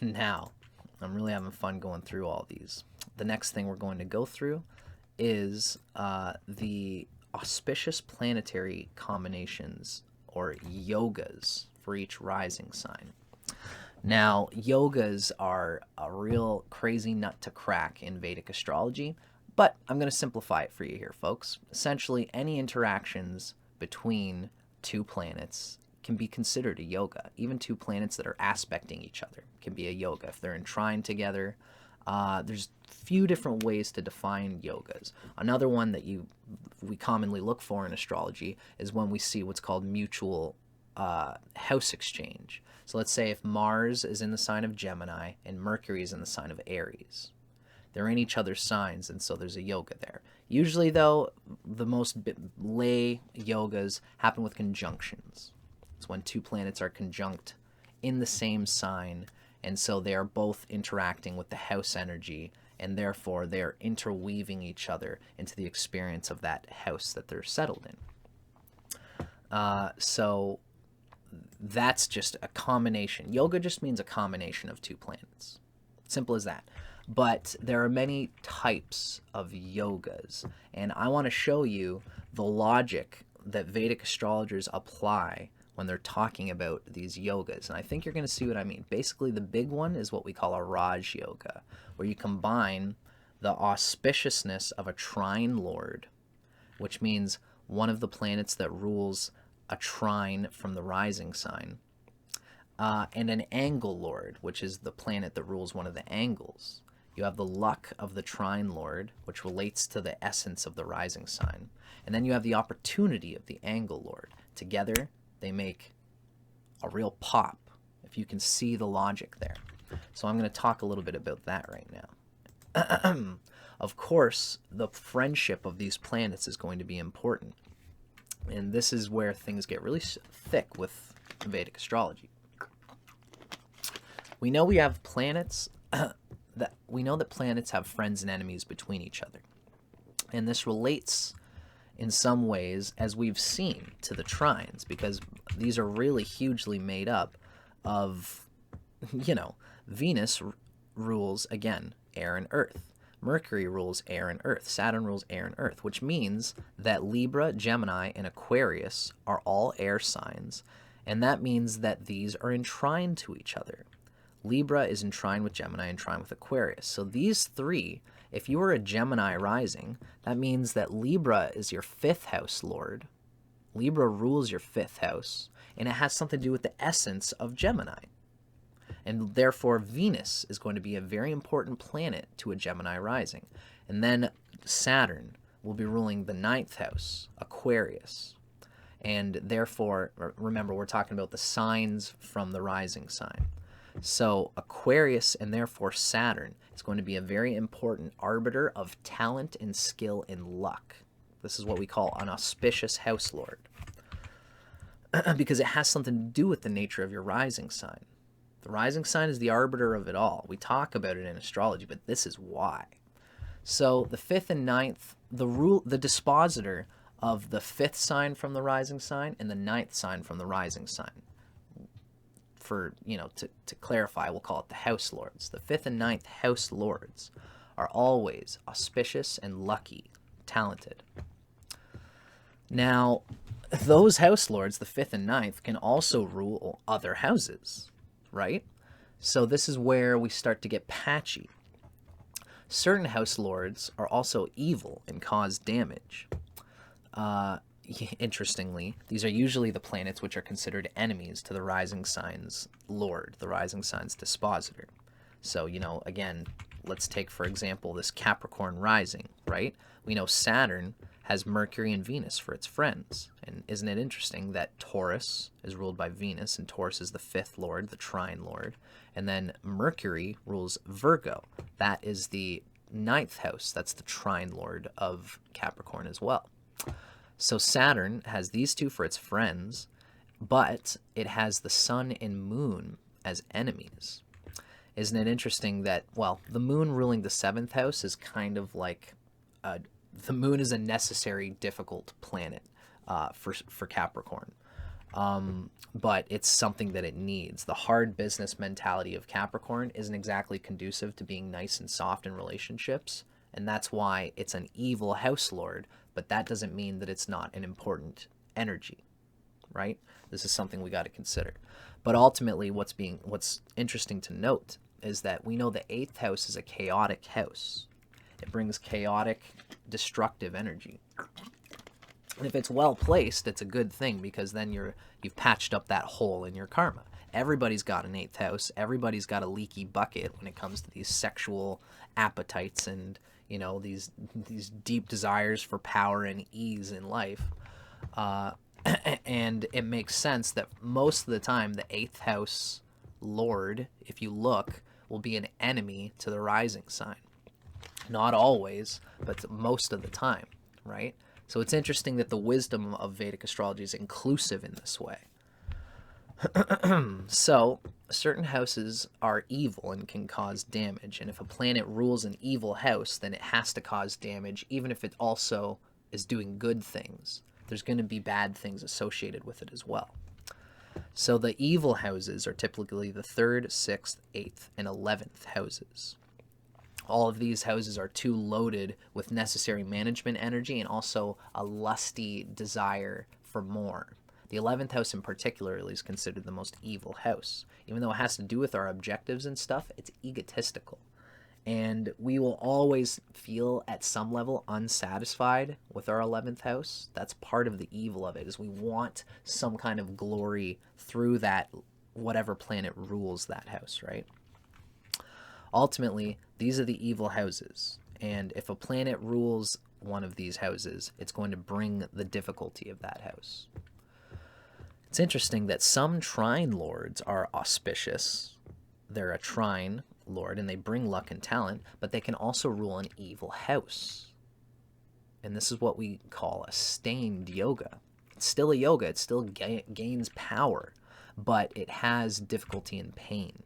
Now, I'm really having fun going through all these. The next thing we're going to go through is the auspicious planetary combinations, or yogas, for each rising sign. Now, yogas are a real crazy nut to crack in Vedic astrology, but I'm going to simplify it for you here, folks. Essentially, any interactions between two planets can be considered a yoga. Even two planets that are aspecting each other can be a yoga if they're in trine together. There's few different ways to define yogas. Another one that we commonly look for in astrology is when we see what's called mutual house exchange. So let's say if Mars is in the sign of Gemini and Mercury is in the sign of Aries. They're in each other's signs, and so there's a yoga there. Usually, though, the most lay yogas happen with conjunctions. It's when two planets are conjunct in the same sign, and so they are both interacting with the house energy, and therefore they're interweaving each other into the experience of that house that they're settled in. So that's just a combination. Yoga just means a combination of two planets. Simple as that. But there are many types of yogas, and I want to show you the logic that Vedic astrologers apply when they're talking about these yogas, and I think you're going to see what I mean. Basically, the big one is what we call a Raj Yoga, where you combine the auspiciousness of a trine lord, which means one of the planets that rules a trine from the rising sign, and an angle lord, which is the planet that rules one of the angles. You have the luck of the trine lord, which relates to the essence of the rising sign. And then you have the opportunity of the angle lord. Together, they make a real pop, if you can see the logic there. So I'm going to talk a little bit about that right now. Of course, the friendship of these planets is going to be important. And this is where things get really thick with Vedic astrology. We know we have planets... we know that planets have friends and enemies between each other. And this relates in some ways, as we've seen, to the trines, because these are really hugely made up of, Venus rules, again, air and earth. Mercury rules air and earth. Saturn rules air and earth, which means that Libra, Gemini, and Aquarius are all air signs, and that means that these are in trine to each other. Libra is in trine with Gemini and trine with Aquarius. So these three, if you were a Gemini rising, that means that Libra is your fifth house lord. Libra rules your fifth house, and it has something to do with the essence of Gemini. And therefore, Venus is going to be a very important planet to a Gemini rising. And then Saturn will be ruling the ninth house, Aquarius. And therefore, remember, we're talking about the signs from the rising sign. So Aquarius, and therefore Saturn, is going to be a very important arbiter of talent and skill and luck. This is what we call an auspicious house lord, because it has something to do with the nature of your rising sign. The rising sign is the arbiter of it all. We talk about it in astrology, but this is why. So the fifth and ninth, the dispositor of the fifth sign from the rising sign and the ninth sign from the rising sign. To clarify, we'll call it the house lords. The fifth and ninth house lords are always auspicious and lucky, talented. Now, those house lords, the fifth and ninth, can also rule other houses, right? So this is where we start to get patchy. Certain house lords are also evil and cause damage. Interestingly, these are usually the planets which are considered enemies to the rising sign's lord, the rising sign's dispositor. So, again, let's take, for example, this Capricorn rising, right? We know Saturn has Mercury and Venus for its friends. And isn't it interesting that Taurus is ruled by Venus, and Taurus is the fifth lord, the trine lord. And then Mercury rules Virgo. That is the ninth house. That's the trine lord of Capricorn as well. So Saturn has these two for its friends, but it has the sun and moon as enemies. Isn't it interesting that, the moon ruling the seventh house is kind of like, the moon is a necessary, difficult planet for Capricorn. but it's something that it needs. The hard business mentality of Capricorn isn't exactly conducive to being nice and soft in relationships, and that's why it's an evil house lord, but that doesn't mean that it's not an important energy, right? This is something we got to consider. But ultimately, what's interesting to note is that we know the 8th house is a chaotic house. It brings chaotic, destructive energy. And if it's well placed, it's a good thing, because then you've patched up that hole in your karma. Everybody's got an 8th house. Everybody's got a leaky bucket when it comes to these sexual appetites and, you know, these deep desires for power and ease in life. And it makes sense that most of the time the 8th house lord, if you look, will be an enemy to the rising sign. Not always, but most of the time, right? So it's interesting that the wisdom of Vedic astrology is inclusive in this way. So certain houses are evil and can cause damage, and if a planet rules an evil house, then it has to cause damage, even if it also is doing good things. There's going to be bad things associated with it as well. So the evil houses are typically the 3rd, 6th, 8th, and 11th houses. All of these houses are too loaded with necessary management energy and also a lusty desire for more. The 11th house in particular is considered the most evil house. Even though it has to do with our objectives and stuff, it's egotistical. And we will always feel at some level unsatisfied with our 11th house. That's part of the evil of it, is we want some kind of glory through that, whatever planet rules that house, right? Ultimately, these are the evil houses, and if a planet rules one of these houses, it's going to bring the difficulty of that house. It's interesting that some trine lords are auspicious. They're a trine lord, and they bring luck and talent, but they can also rule an evil house. And this is what we call a stained yoga. It's still a yoga. It still gains power, but it has difficulty and pain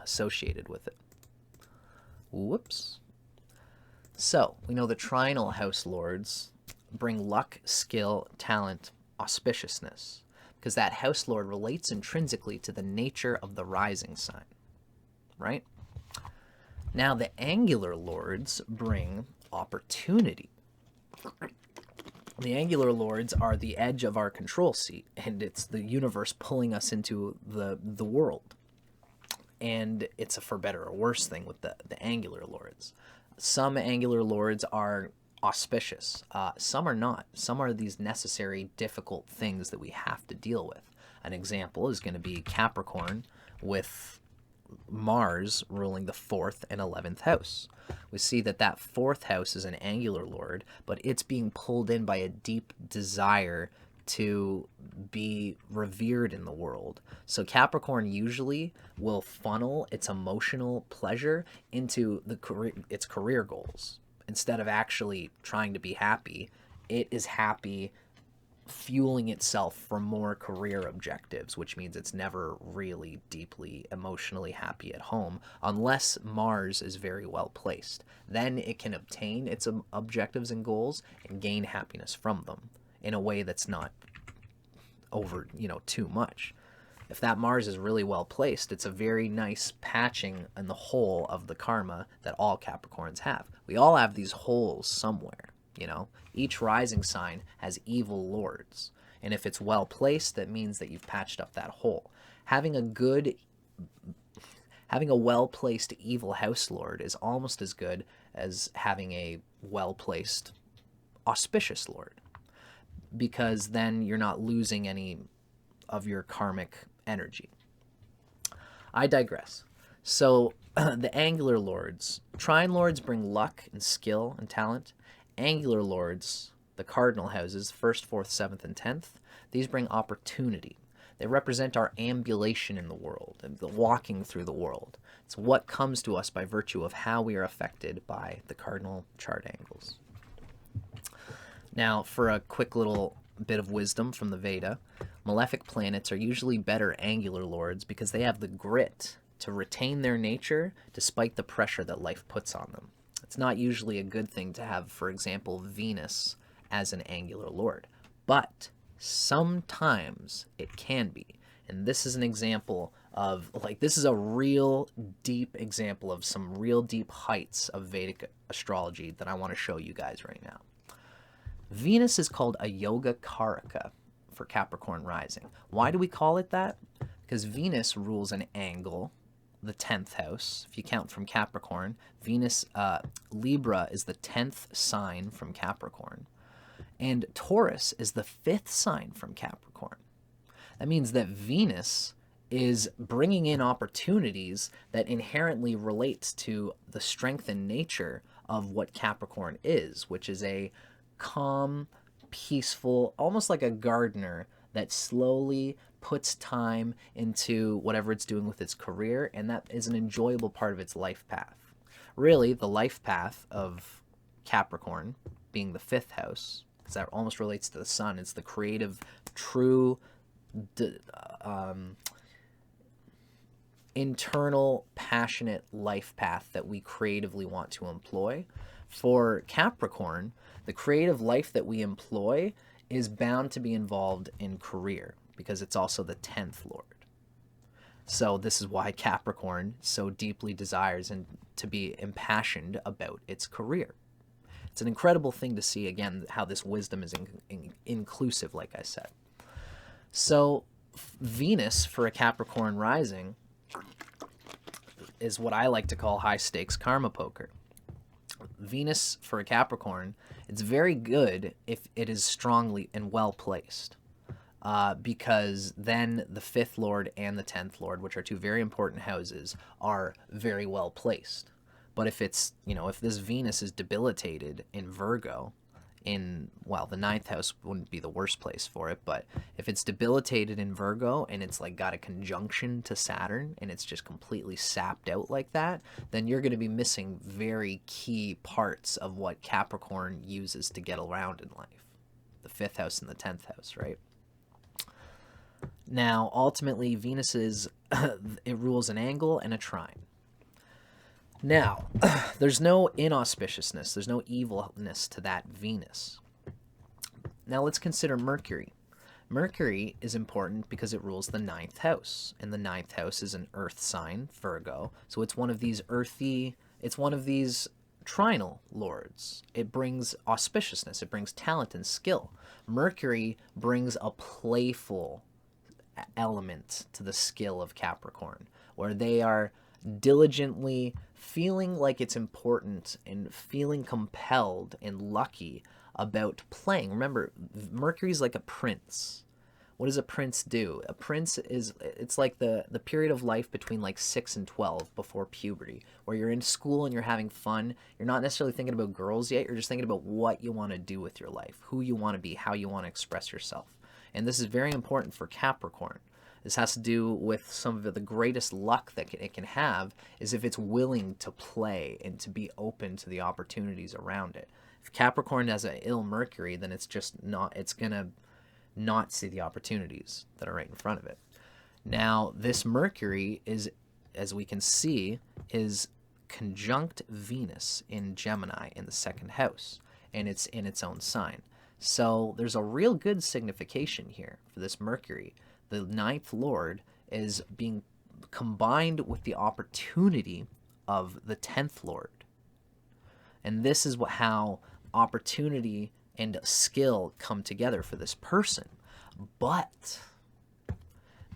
associated with it. Whoops. So, we know the trinal house lords bring luck, skill, talent, auspiciousness, because that house lord relates intrinsically to the nature of the rising sign, right? Now, the angular lords bring opportunity. The angular lords are the edge of our control seat, and it's the universe pulling us into the world. And it's a for better or worse thing with the angular lords. Some angular lords are auspicious. Some are not. Some are these necessary, difficult things that we have to deal with. An example is going to be Capricorn with Mars ruling the 4th and 11th house. We see that 4th house is an angular lord, but it's being pulled in by a deep desire to be revered in the world. So Capricorn usually will funnel its emotional pleasure into its career goals. Instead of actually trying to be happy, it is happy fueling itself for more career objectives, which means it's never really deeply emotionally happy at home unless Mars is very well placed. Then it can obtain its objectives and goals and gain happiness from them in a way that's not over, too much. If that Mars is really well placed, it's a very nice patching in the hole of the karma that all Capricorns have. We all have these holes somewhere, Each rising sign has evil lords. And if it's well placed, that means that you've patched up that hole. Having a well-placed evil house lord is almost as good as having a well-placed auspicious lord, because then you're not losing any of your karmic energy. I digress. So the angular lords, trine lords bring luck and skill and talent. Angular lords, the cardinal houses, 1st, 4th, 7th, and 10th, these bring opportunity. They represent our ambulation in the world, and the walking through the world. It's what comes to us by virtue of how we are affected by the cardinal chart angles. Now, for a quick little bit of wisdom from the Veda, malefic planets are usually better angular lords because they have the grit to retain their nature despite the pressure that life puts on them. It's not usually a good thing to have, for example, Venus as an angular lord. But Sometimes it can be. And this is an example of, like, this is a real deep example of some real deep heights of Vedic astrology that I want to show you guys right now. Venus is called a yoga karaka for Capricorn rising. Why do we call it that? Because Venus rules an angle, the 10th house. If you count from Capricorn, Venus, Libra is the 10th sign from Capricorn. And Taurus is the 5th sign from Capricorn. That means that Venus is bringing in opportunities that inherently relates to the strength and nature of what Capricorn is, which is a calm, peaceful, almost like a gardener that slowly puts time into whatever it's doing with its career, and that is an enjoyable part of its life path. Really, the life path of Capricorn being the 5th house, because that almost relates to the sun, it's the creative, true, internal, passionate life path that we creatively want to employ. For Capricorn, the creative life that we employ is bound to be involved in career because it's also the 10th lord. So this is why Capricorn so deeply desires and to be impassioned about its career. It's an incredible thing to see, again, how this wisdom is inclusive, like I said. So Venus for a Capricorn rising is what I like to call high-stakes karma poker. Venus for a Capricorn, it's very good if it is strongly and well-placed, because then the 5th lord and the 10th lord, which are two very important houses, are very well-placed. But if it's, if this Venus is debilitated in Virgo, well, the 9th house wouldn't be the worst place for it, but if it's debilitated in Virgo and it's like got a conjunction to Saturn and it's just completely sapped out like that, then you're going to be missing very key parts of what Capricorn uses to get around in life. The 5th house and the 10th house, right? Now, ultimately, Venus it rules an angle and a trine. Now, there's no inauspiciousness, there's no evilness to that Venus. Now let's consider Mercury. Mercury is important because it rules the 9th house, and the 9th house is an earth sign, Virgo, so it's one of these trinal lords. It brings auspiciousness, it brings talent and skill. Mercury brings a playful element to the skill of Capricorn, where they are diligently feeling like it's important and feeling compelled and lucky about playing. Remember, Mercury's like a prince. What does a prince do? A prince it's like the period of life between like 6 and 12 before puberty, where you're in school and you're having fun. You're not necessarily thinking about girls yet. You're just thinking about what you want to do with your life, who you want to be, how you want to express yourself. And this is very important for Capricorn. This has to do with some of the greatest luck that it can have is if it's willing to play and to be open to the opportunities around it. If Capricorn has an ill Mercury, then it's going to not see the opportunities that are right in front of it. Now, this Mercury is, as we can see, is conjunct Venus in Gemini in the 2nd house, and it's in its own sign. So there's a real good signification here for this Mercury. The 9th lord is being combined with the opportunity of the 10th lord. And this is how opportunity and skill come together for this person. But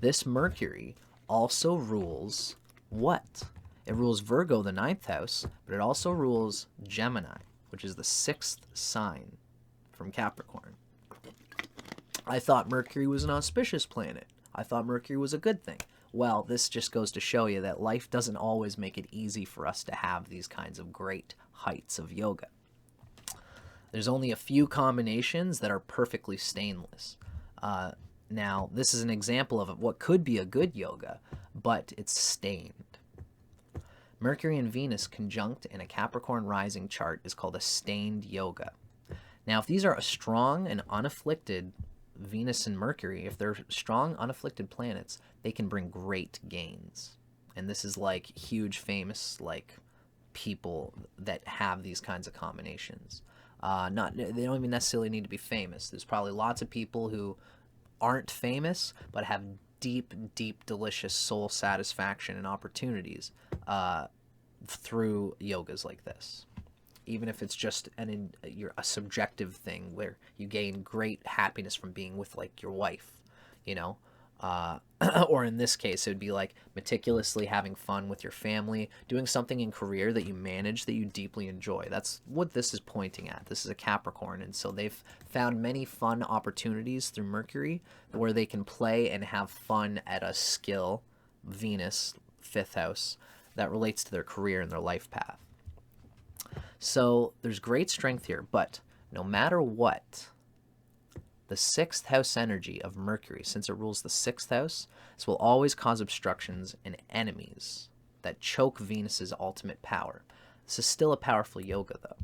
this Mercury also rules what? It rules Virgo, the 9th house, but it also rules Gemini, which is the 6th sign from Capricorn. I thought Mercury was an auspicious planet. I thought Mercury was a good thing. Well, this just goes to show you that life doesn't always make it easy for us to have these kinds of great heights of yoga. There's only a few combinations that are perfectly stainless. Now, this is an example of what could be a good yoga, but it's stained. Mercury and Venus conjunct in a Capricorn rising chart is called a stained yoga. Now, if these are a strong and unafflicted Venus and Mercury, if they're strong, unafflicted planets, they can bring great gains. And this is like huge, famous, like people that have these kinds of combinations. They don't even necessarily need to be famous. There's probably lots of people who aren't famous but have deep, deep, delicious soul satisfaction and opportunities through yogas like this. Even if it's just a subjective thing where you gain great happiness from being with like your wife, you know, or in this case, it would be like meticulously having fun with your family, doing something in career that you manage that you deeply enjoy. That's what this is pointing at. This is a Capricorn, and so they've found many fun opportunities through Mercury where they can play and have fun at a skill, Venus, 5th house, that relates to their career and their life path. So there's great strength here, but no matter what, the 6th house energy of Mercury, since it rules the 6th house, this will always cause obstructions and enemies that choke Venus's ultimate power. This is still a powerful yoga, though,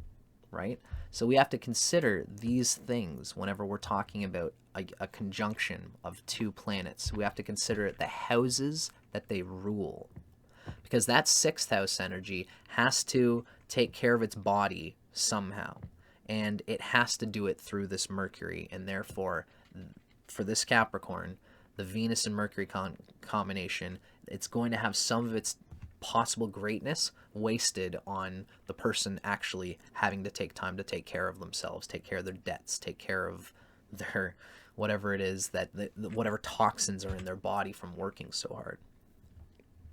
right? So we have to consider these things whenever we're talking about a conjunction of two planets. We have to consider the houses that they rule, because that 6th house energy has to take care of its body somehow, and it has to do it through this Mercury, and therefore for this Capricorn, the Venus and Mercury combination, it's going to have some of its possible greatness wasted on the person actually having to take time to take care of themselves, take care of their debts, take care of their whatever it is that whatever toxins are in their body from working so hard.